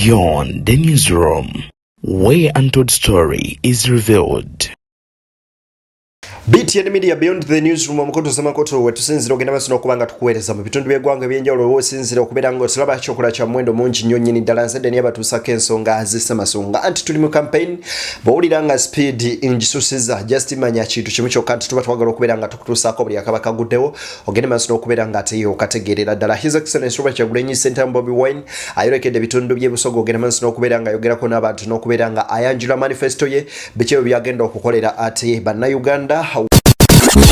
Beyond the newsroom, where untold story is revealed. BTN Media Beyond the Newsroom omukoto samakoto wetusinzira ogenda masino okubanga tukuweereza mu bitundu by'eggwanga ebyenjawulo wosinzira okubeera ng'osilaba ekyokola kya muwendo mungi nnyo nnyini ddala nzadde niyo batuusako ensonga z'essamasonga anti tuli mu campaign bw'owulira nga speed ngisusiza just manya kintu kimu kyokka nti tuba twagala okubeera nga tukutuusaako buli akaba kaguddewo ogende masino okubeera nga ate okategeerera ddala His Excellency Robert Kyagulanyi Ssentamu Bobi Wine ayolekedde ebitundu by'ebusoga ogenda masino okubeera nga ayogerako n'abantu n'okubeera nga ayanjula manifesto ye biki ebyo byagenda okukolera ate bannayuganda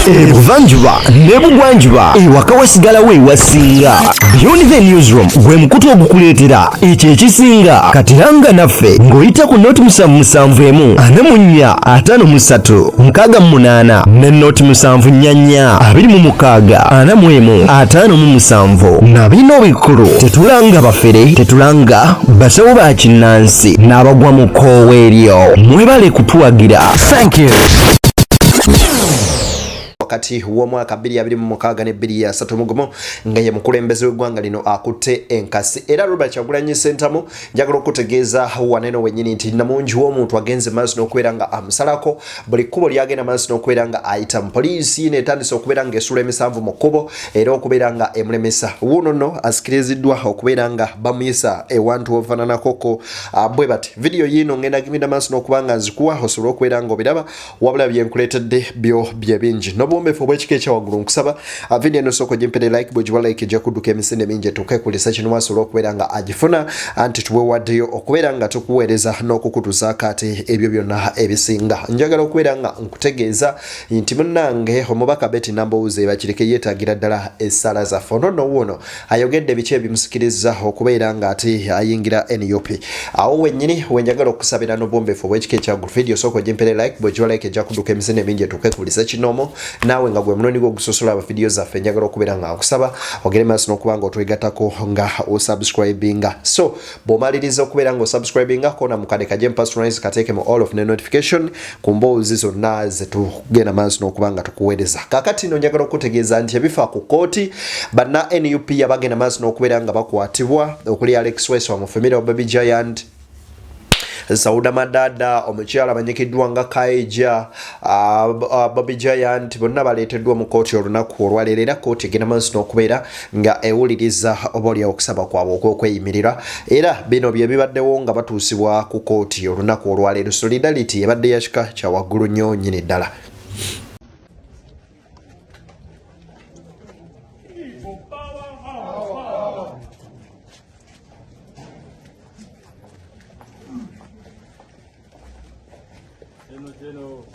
Ebuvanjuba nebugwanjuba ewaka wasigalawo ewasinga. Beyond the Newsroom gwe mukutu ogukuleetera ekyo ekisinga katiranga naffe ng'oyita ku noti 771 44 53 ne noti 744 26 45 na bino bikulu tetulanga bafere tetulanga basawo ba kinnansi n'abagwa mu koowa eryo mwebale kutuwagira. Thank you. wakati w'omwaka 2026 ne 2030 nga ye mukulembeze w'eggwanga lino akutte enkasi era Robert Kyagulanyi Ssentamu njagala okutegeeza waneno wennyini nti namungi w'omuntu agenze maaso n'okubeera nga amusalako buli kkubo lyagenda maaso n'okubeera nga ayita mu poliisi n'etandisa okubeera nga esula emisanvu mu kkubo era okubeera nga emulemesa wuno nno asikiriziddwa okubeera nga bamuyisa ewantu ofaananakoko bwe bati video yino ngenda gimida maaso n'okuba nga nzikuwa osobola okubeera nga obiraba wabula byenkuleetedde byo bye bingi obwombefu obw'ekika ekyawaggulu nkusaba video eno sooka gimpere like bw'ogiwa like ejja kudduka emisinde mingi tukekulisa kino wasobola okubeera nga agifuna anti tuwewaddeyo okubeera nga tukuweereza n'okukutuusaako ate ebyo byonna ebisinga njagala okubeera nga nkutegeeza nti munnange omubaka Betty Nambooze bakireke yeetaagira ddala essala zaffe ono wuno ayogedde biki ebimusikiriza okubeera nga ate ayingira NUP awo wennyini wenjagala okusabira n'obwombefu obw'ekika ekyawaggulu video sooka gimpere like bw'ogiwa like ejja kudduka emisinde mingi tukekulisa kinomo nawe nga gwe munooni gw'okusosola aba video zaffe njagala okubeera nga nkusaba ogere maaso n'okuba nga otwegattako nga osubscribinga so bw'omaliriza okubeera nga osubscribinga kona mukade kaje personalize kateekemu all of the notification ku mboozi zonna zetugenda maaso n'okuba nga tukuweereza kakati nno njagala okutegeeza nti ebifa ku kooti banna NUP abagenda maaso n'okubeera nga bakwatibwa okuli Alex West wa mufamire wa Baby Giant Sauda Madada omukyala amanyikiddwa nga Kaija Bobi Giant bonna baleeteddwa mu kooti olunaku olwaleero era kooti egenda maaso n'okubeera nga ewuliriza obalyawo okusaba kwabwe okwokweyimirira era bino bye bibaddewo nga batuusibwa ku kooti olunaku olwaleero solidarity ebadde ya kika kya waggulu nnyo nnyini ddala.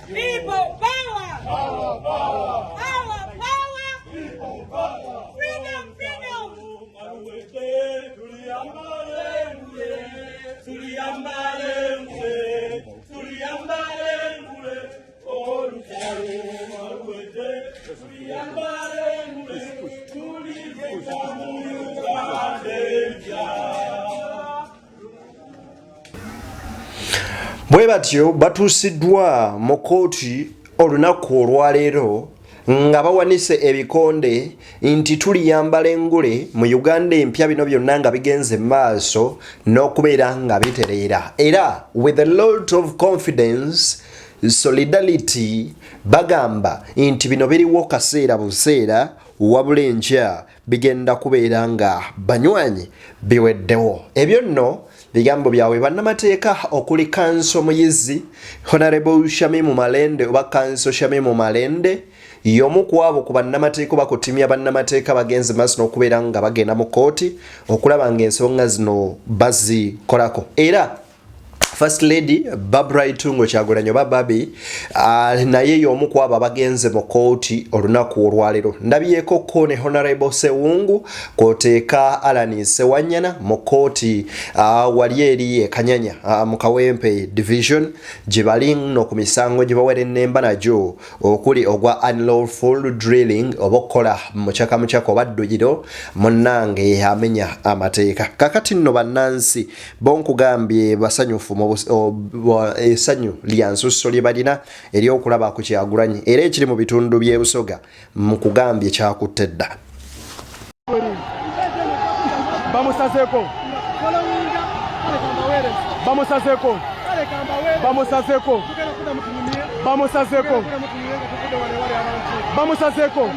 People power! Power, power! Power, power! People power! Freedom, freedom! Bwe batyo batuusiddwa mu kooti olunaku olwaleero nga bawanise ebikonde nti tuliyambala engule mu Uganda empya bino byonna nga bigenze maaso n'okubeera nga bitereera era with a lot of confidence solidarity bagamba nti bino biriwo kaseera buseera wabula enkya bigenda kubeera nga banywanyi biweddewo ebyo nno bigambo byawe bannamateeka okuli Kanso Muyizi Honorable Shamimu Malende oba Kanso Shamimu Malende y'omu ku abo ku bannamateeka bakutimya bannamateeka bagenze maaso n'okubeera nga bagenda mu kooti okulaba ng'ensonga zino bazikolako era First Lady Barbara Itungo Kyagulanyi oba Babi naye y'omu ku abo abagenze mu kooti olunaku olwaleero ndabyeko ko ne Honorable Sewungu kwoteeka Alani Sewanyana mu kooti wali eri ekanyanya mu Kawempe division gye bali nno ku misango gye bawera ennemba nagyo okuli ogwa unlawful drilling oba okukola mukyaka oba dduyiro munnange amenya amateeka kakati nno bannansi bonkugambye basanyufu essanyu lyansusso lye balina ery'okulaba ku Kyagulanyi era ekiri mu bitundu by'ebusoga mu kugambye kyakutte dda. bamusazeko bamusazeko bamusazeko bamusazeko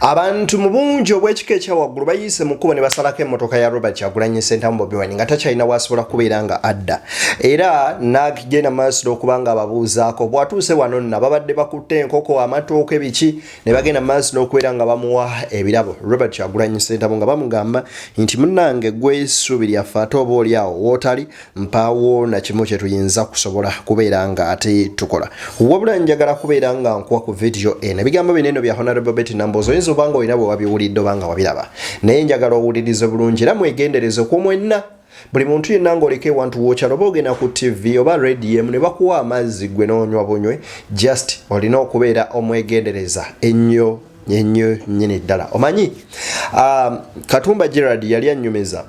abantu mu bungi obw'ekika ekyawaggulu bayiise mu kkubo ne basalako emmotoka ya Robert Kyagulanyi Ssentamu Bobi Wine nga takyalina w'asobola kubeera nga adda era n'agenda maaso n'okuba nga ababuuzaako bw'atuuse wano nna babadde bakutte enkoko amatooke biki ne bagenda maaso n'okubeera nga bamuwa ebirabo Robert Kyagulanyi Ssentamu nga bamugamba nti munnange gwe essuubi lyaffe ate oba oliawo wootali mpaawo na kimu kye tuyinza kusobola kubeera nga ate tukola wabula njagala kubeera nga nkuwa ku vidiyo eno ebigambo bineno bya Honorable Betty Nambozo oyinza obanga olina bwe wabiwulidde obanga wabiraba naye njagala owulirize bulungi era mwegendereze ku mwenna buli muntu yenna ng'oleka ewantu wookyalo oba ogenda ku TV oba radio ne bakuwa amazzi gwe n'onywa bunywe just olina okubeera omwegendereza ennyo nnyini ddala omanyi Katumba Gerard yali annyumiza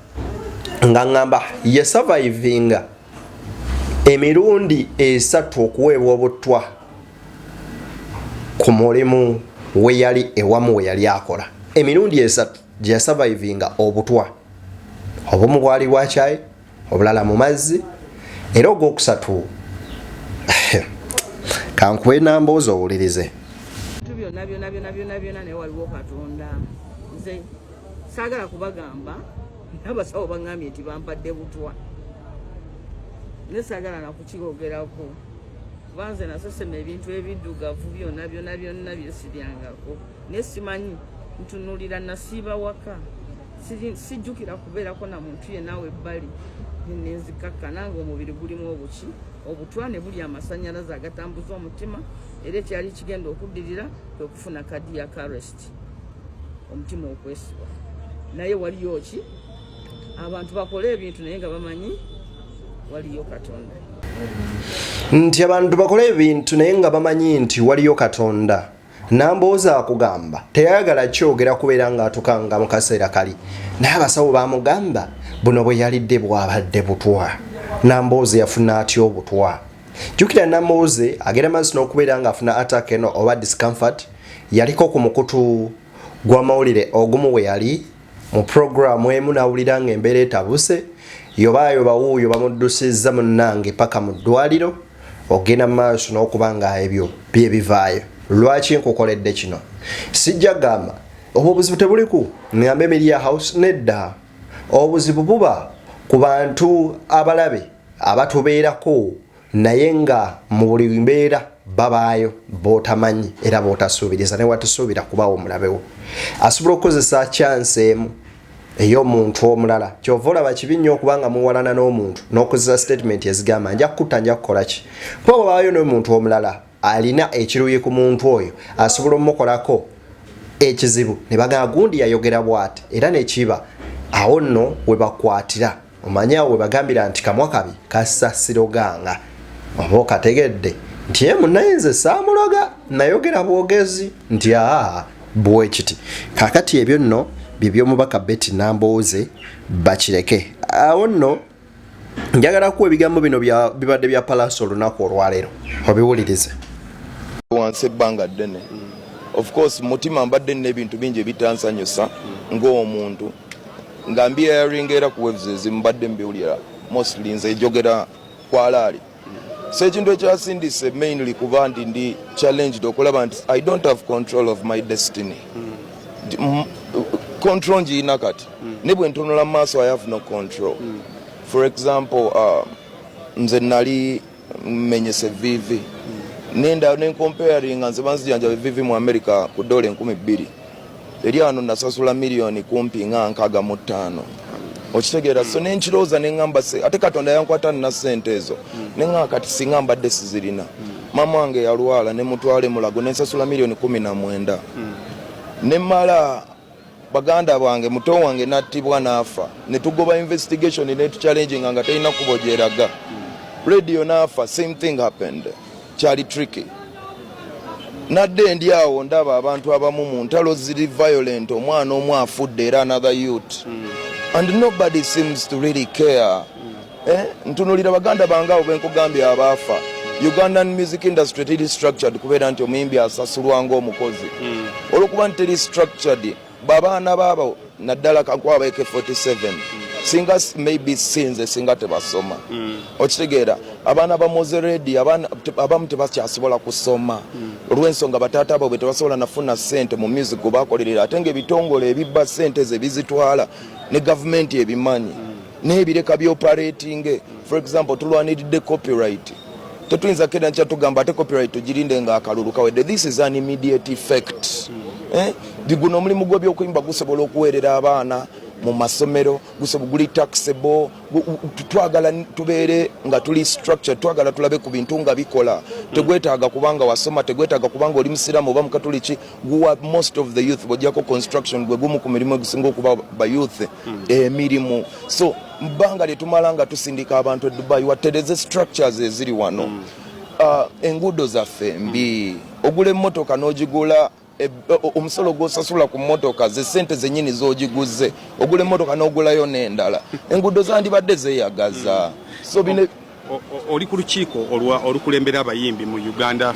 nga ngamba ye survivinga emirundi 3 okuweebwa obutwa ku mulimu we yali ewamu we yali akola emirundi 3 gye yasurvivinga obutwa obumu bwali bwa kyayi obulala mu mazzi era ogwokusatu kankuwe Namboozo owulirize byonna naye waliwo Katonda nze saagala kubagamba abasawo baŋŋambye nti bampadde butwa ne saagala nakukirogerako banze nasesema ebintu ebiddugavu byonna byesiryangako naye simanyi ntunulira nasiiba waka sijjukira kubeerako na muntu yenaawe ebbali nenzikakka nange omubiri gulimu obuki obutwa ne buli amasannyalaze agatambuza omutima era ekyali kigenda okuddirira kwe kufuna cardiac arrest omutima okwesiba naye waliyo ki abantu bakole ebintu naye nga bamanyi waliyo Katonda nti abantu bakole ebintu naye nga bamanyi nti waliyo Katonda Namboozo akugamba teyayagala kyogera kubeera nga atukanga mu kaseera kali naye abasawo bamugamba buno bwe yalidde bw'abadde butwa Namboozo yafuna atya obutwa jjukira Namboozo agenda maaso n'okubeera nga afuna attack eno oba discomfort yaliko ku mukutu gw'amawulire ogumu we yali mu programu emu n'awulira nga embeera etabuse yobayoba wuuyo bamuddusizza munnange paka mu ddwaliro ogenda maaso n'okuba nga ebyo bye bivaayo lwaki nkukoledde kino sijja gamba obuzibu tebuliku ngambe Media House nedda obuzibu buba ku bantu abalabe abatubeerako naye nga mu buli mbeera babaayo bootamanyi era bootasuubiriza ne watusuubira kubaawo omulabewo asobola okukozesa chance emu ey'omuntu omulala kyova olaba kibi nnyo okubanga muwalana n'omuntu n'okozesa statement ezigamba nja kukutta nja kukola ki kuba babaayo n'omuntu omulala alina ekiruyi ku muntu oyo asobola omukolako ekizibu ne bagamba gundi yayogera bw'ati era nekiba awo nno we bakwatira omanyawo we bagambira nti kamwa kabi kassa siroganga oba okategedde nti ye munnaye nze saamuloga nayogera bwogezi nti bwe kiti kakati ebyo nno by'omubaka Betty Namboozo bakireke awo nno njagala kuwa ebigambo bino bibadde bya Palace olunaku olwaleero obiwulirize wansi ebbanga ddene of course mutima mbadde n'ebintu bingi ebitansanyusa ng'omuntu nga mbiyaringa era ku waves ezimbadde mbiwulira mostly nze njogera kwalaali so ekintu ekyasindise mainly kuba ndi challenged okulaba nti I don't have control of my destiny control njiina kati ne bwe ntunula mu maaso I have no control for example nze nali mmenyese vivi nenda nencomparinga nze banzijanja vivi mu America ku $2,200 eri ano nasasula miliyoni kumpi nga 65 okitegeera so nenkirooza neŋŋamba ate Katonda yankwata nina ssente ezo neŋŋamba kati singa mbadde sizirina mama wange yalwala ne mutwale mulago nensasula miliyoni 19 nemmala baganda bange muto wange nattibwa n'afa ne tugoba investigation ne tuchallenging nga talina kubojeraga radio n'afa same thing happened kyali tricky nadde ndi awo ndaba abantu abamu mu ntalo ziri violent omwana omu afudde era another youth and nobody seems to really care ntunulira baganda bange abo benkugambye abaafa Ugandan music industry teri structured kubeera nti omuyimbi asasulwa ng'omukozi olwokuba nti teri structured babaana baabo naddala kakwaba AK47 singa maybe sinze singa tebasoma okitegeera abaana bamoze ready abamu tebakyasobola kusoma olw'ensonga bataata baabwe tebasobola nafuna ssente mu music gwe bakolerera ate ng'ebitongole ebibba ssente ze bizitwala ne gavumenti ebimanyi n'ebireka by'operating for example tulwaniridde copyright tetuyinza kera nkya tugamba ate copyright tugirinde ng'akalulu kawedde. This is an immediate effect. Biguno omulimu gw'ebyokuyimba gusobola okuweerera abaana mu masomero guli taxable twagala tubeere nga tuli structure twagala tulabe ku bintu nga bikola tegwetaaga kubanga wasoma tegwetaaga kubanga oli musiramu oba mukatoliki guwa most of the youth bojjako construction gwe gumu ku mirimu egisinga okuba ba youth emirimu so mbanga lyetumala nga tusindika abantu e Dubai watereze structures eziri wano enguudo zaffe mbi ogula emmotoka n'ogigula omusolo gw'osasula ku mmotoka ze ssente zennyini z'ogiguze ogula emmotoka n'ogulayo n'endala enguudo zandibadde zeeyagaza so bine oli ku lukiiko olukulembera abayimbi mu Uganda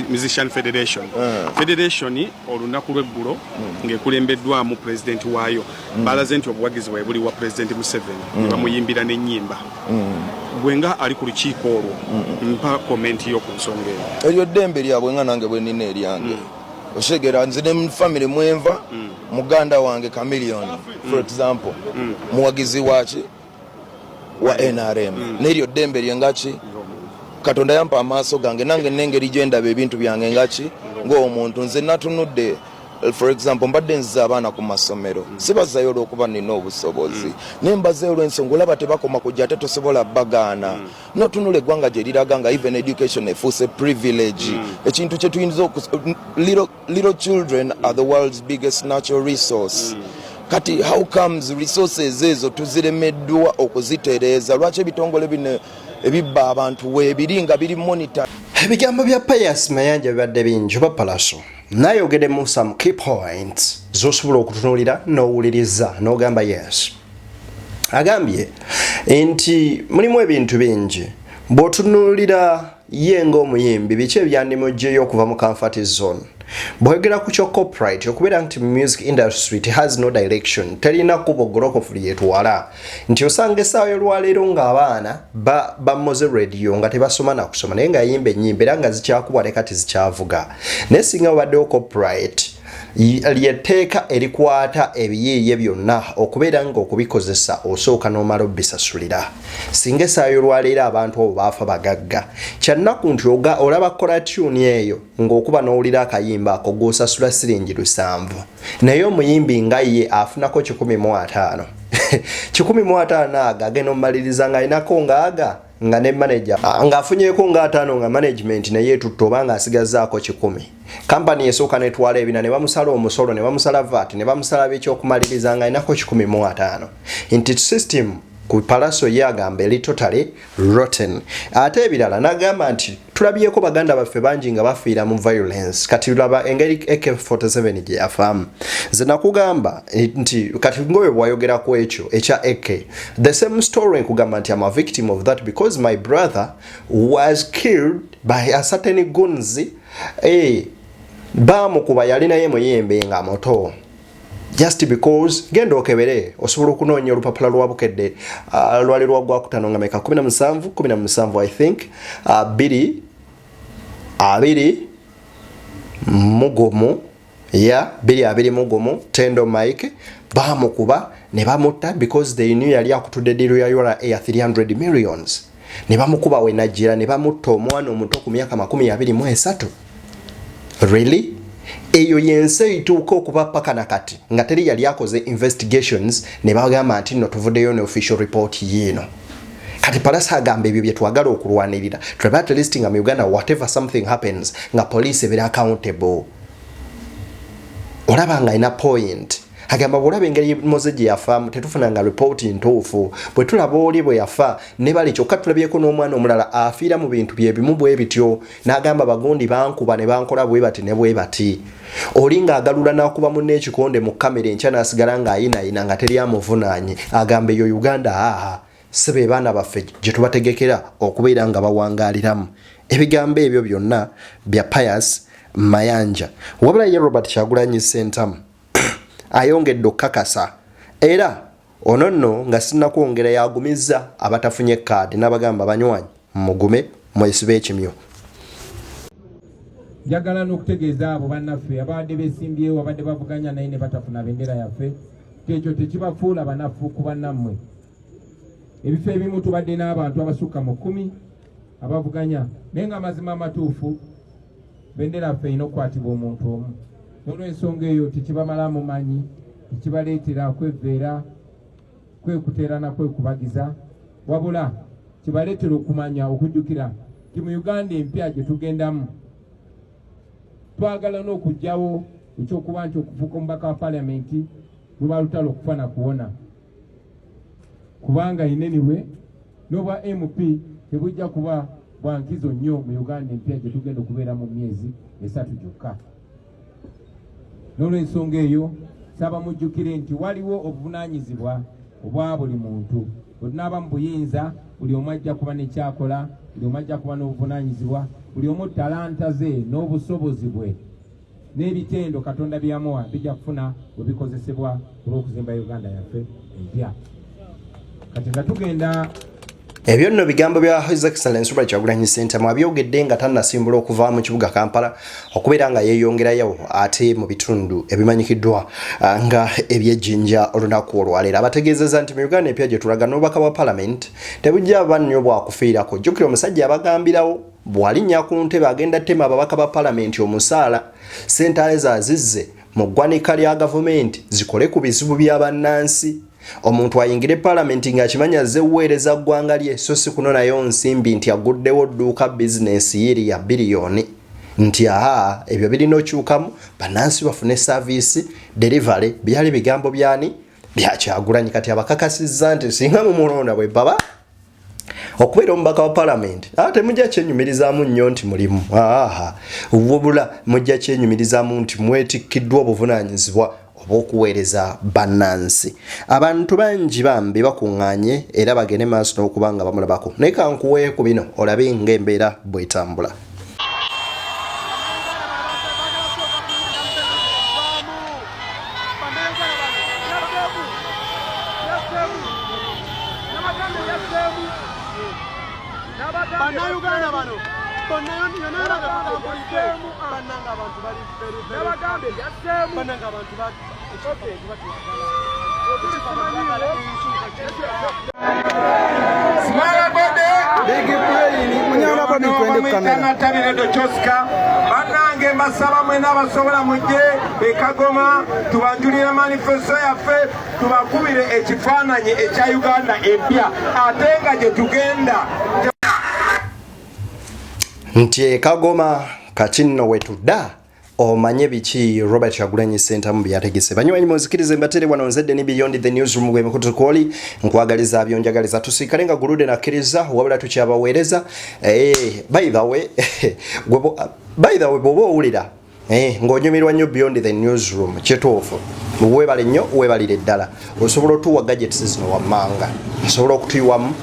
Musician Federation Federation olunaku lw'eggulo ng'ekulembeddwamu pulezidenti waayo balaze nti obuwagizi bwawe buli wa pulezidenti Museveni ne bamuyimbira n'ennyimba gwenga ali ku lukiiko olwo mpa komenti yo ku nsonga eyo eryo ddembe lyabwe nga nange bwe nina eryange oshegera nze ne family mwenva muganda wange Chameleon for example muwagizi waki wa NRM neryo ddembe lyengaki Katonda yampa amaaso gange nange nengeri gyendaba ebintu byange ngaki ng'omuntu nze natunudde for example mbadde nziza abaana ku masomero sibazayo olw'okuba nina obusobozi nembazeyo olw'ensonga olaba tebakoma kujja ate tosobola bagaana notunula eggwanga gye liraga nga even education efuuse privilege ekintu kye tuyinza little children are the world's biggest natural resource kati how comes resources ezo tuziremeddwa okuzitereeza lwaki ebitongole bino ebibba abantu weebiri nga biri monitor. Ebigambo bya Pius Mayanja bibadde bingi oba Palaso nayogeddemu some key points z'osobola okutunuulira n'owuliriza n'ogamba yes. Agambye nti mulimu ebintu bingi bw'otunuulira ye ng'omuyimbi biki ebyandimugyeyo okuva mu comfort zone bwegera ku kyo copyright okubeera nti music industry it has no direction terina kubo golokofu lyetwala nti osanga essaawa y'olwaleero ng'abaana bamoze radio nga tebasoma na kusoma naye ng'ayimba ennyimba era nga zikyakubwa ne kati zikyavuga naye singa wabaddewo copyright lyeteeka erikwata ebiyiiye byonna okubeera nga okubikozesa osooka n'omala obisasulira singa essaawa y'olwaleero abantu abo baafa bagagga kyannaku nti olaba kola tune eyo ng'okuba n'owulira akayimba ako g'osasula siringi 7 naye omuyimbi nga ye afunako 150 150 aga agenda omumaliriza ng'alinako ng'aga nga ne manager ng'afunyeeko nga 5 nga management naye etutta oba ng'asigazaako 10 kampani esooka netwala ebina ne bamusala omusolo ne bamusala VAT ne bamusala b'ekyokumaliriza ng'alinako 150 nti system ku Palaso yagamba eri totally rotten ate ebirala nagamba nti tulabyeko baganda baffe bangi nga bafiira mu violence kati tulaba engeri AK47 gye yafaamu nze nakugamba nti kati ngoyo bwayogera ku ekyo ekya AK the same story nkugamba nti I'm a victim of that because my brother was killed by a certain guns bamukuba yalinaye muyembe nga moto just because gendo okebere osobola okunoonya olupapula lwa bukedde lwali lwa gwakutano nga meka 17 I think 2 mugomo ya 2 mugomo tendo mike bamukuba ne bamutta because they knew yali akutudde diru ya yola 300 millions ne bamukuba we najira ne bamutta omwana omuto ku myaka 23 really eyo yense ituuka okuba paka nakati nga teri yali akoze investigations ne bagamba nti no tuvuddeyo ne official report yino kati Palaso agamba ebyo bye twagala okulwanirira tulaba at least nga mu Uganda whatever something happens nga police be accountable olaba nga ina point agamba bwolaba engeri moze gye yafaamu tetufunanga report ntuufu bwe tulaba oli bwe yafa ne bali kyokka tulabyeko n'omwana omulala afiira mu bintu bye bimu bwe bityo n'agamba bagundi bankuba ne bankola bwe bati ne bwe bati oli ng'agalula n'akuba munne ekikonde mu kamera enkya n'asigala ng'ayinaayina nga teri amuvunaanye agamba eyo Uganda sebe baana baffe gye tubategekera okubeera nga bawangaaliramu ebigambo ebyo byonna bya Pius Mayanja wabula ye Robert Kyagulanyi Ssentamu ayongedde okukakasa era ono nno nga sinnakwongera yagumiza abatafunye kaadi n'abagamba banywanyi mugume mwesibe ekimyo. Njagala n'okutegeeza abo bannaffe abadde beesimbyewo abadde bavuganya naye ne batafuna bendera yaffe ekyo tekibafuula banafu ku bannammwe. Ebifo ebimu tubadde n'abantu abasukka mu 10 abavuganya naye nga mazima amatuufu bendera yaffe erina okukwatibwa omuntu omu. N'olw'ensonga eyo tekibamala mumanyi, tekibaleetera kweveera, kwekuteerana, kwekubagiza, wabula kibaleetera okumanya okujjukira nti mu Uganda empya gye tugendamu twagala n'okugyawo ekyokuba nti okufuuka omubaka wa palamenti luba lutalo okufa na kuwona, kubanga ineniwe n'obwa MP tebujja kuba bwa nkizo nnyo mu Uganda empya gye tugenda okubeera mu myezi 3 gyokka. N'olw'ensonga eyo saba mujjukire nti waliwo obuvunaanyizibwa obwa buli muntu. Bwe tunaaba mu buyinza buli omu ajja kuba nekyakola, buli omu ajja kuba n'obuvunaanyizibwa, buli omu talanta ze n'obusobozi bwe n'ebitendo Katonda byamuwa bijja kufuna bwe bikozesebwa olw'okuzimba Uganda yaffe empya. Kati nga tugenda ebyo nno bigambo bya His Excellency Robert Kyagulanyi Ssentamu abyogedde nga tannasimbula okuva mu kibuga Kampala okubeera nga yeeyongerayo ate mu bitundu ebimanyikiddwa nga eby'Ejjinja olunaku olwaleero. Abategeezezza nti mu Uganda empya gye tulaga n'obubaka bwa Parliament tebujja ba nnyo bwakufiirako. Jjukira omusajja abagambirawo bwalinnya ku ntebe agenda ttema ababaka ba Parliament omusaala, ssentale zazizze mu ggwanika lya gavumenti zikole ku bizibu by'abannansi. Omuntu ayingire Parliament ng'akimanya azze uweereza ggwanga lye so si kunonayo nsimbi nti aguddewo dduuka bizinesi yeri ya biliyoni nti ebyo birina okyukamu bannansi bafune service delivery. Byali bigambo byani bya Kyagulanyi. Kati abakakasizza nti singa mu mulonda bwe baba okubeera omubaka wa Parliament ate mujja kyenyumirizaamu nnyo nti mulimu wabula mujja kyenyumirizaamu nti mwetikkiddwa obuvunaanyizibwa obw'okuweereza bannansi. Abantu bangi bambi bakuŋŋaanye era bagende maaso n'okuba nga bamulabako. Naye kankuwe ku bino olabe ng'embeera bw'etambula. Banange mbasaba mwena abasobola mujje Kagoma tubanjulira manifesto yaffe tubakubire ekifaananyi ekya Uganda empya ate nga gye tugenda nti Kagoma kati nno wetudda omanye biki Robert Kyagulanyi Ssentamu byategese. Banywanyi muzikirize mbatere wano nzedde ni Beyond the Newsroom gwe mikutu kwoli nkwagaliza byonjagaliza tusikale nga gulude nakkiriza wabula tukyabaweereza by the way bobo owulira ng'onyumirwa nnyo Beyond the Newsroom kyetuufu weebale nnyo weebalire ddala osobola otuwa gadgets zino wammanga osobola okutuyiwamu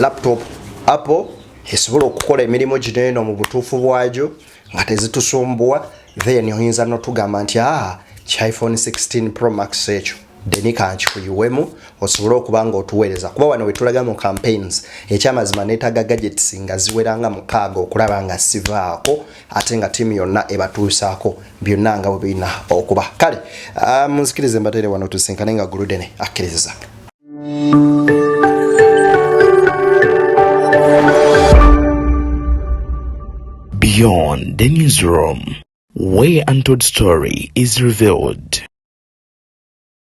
laptop Apple esobola okukola emirimu gino eno mu butuufu bwagyo nga tezitusumbuwa then oyinza n'otugamba nti iPhone 16 Pro Max ekyo deni kankikuyiwemu osobola okuba nga otuweereza kuba wano wetulaga mu campaigns ekyamazima neetaaga gadgets nga ziweranga mukaaga okulaba nga sivaako ate nga tiimu yonna ebatuusaako byonna nga bwe birina okuba. Kale munzikirize mbatere wano tusinkane nga Guludene akkiriza. Beyond the Newsroom, where untold story is revealed.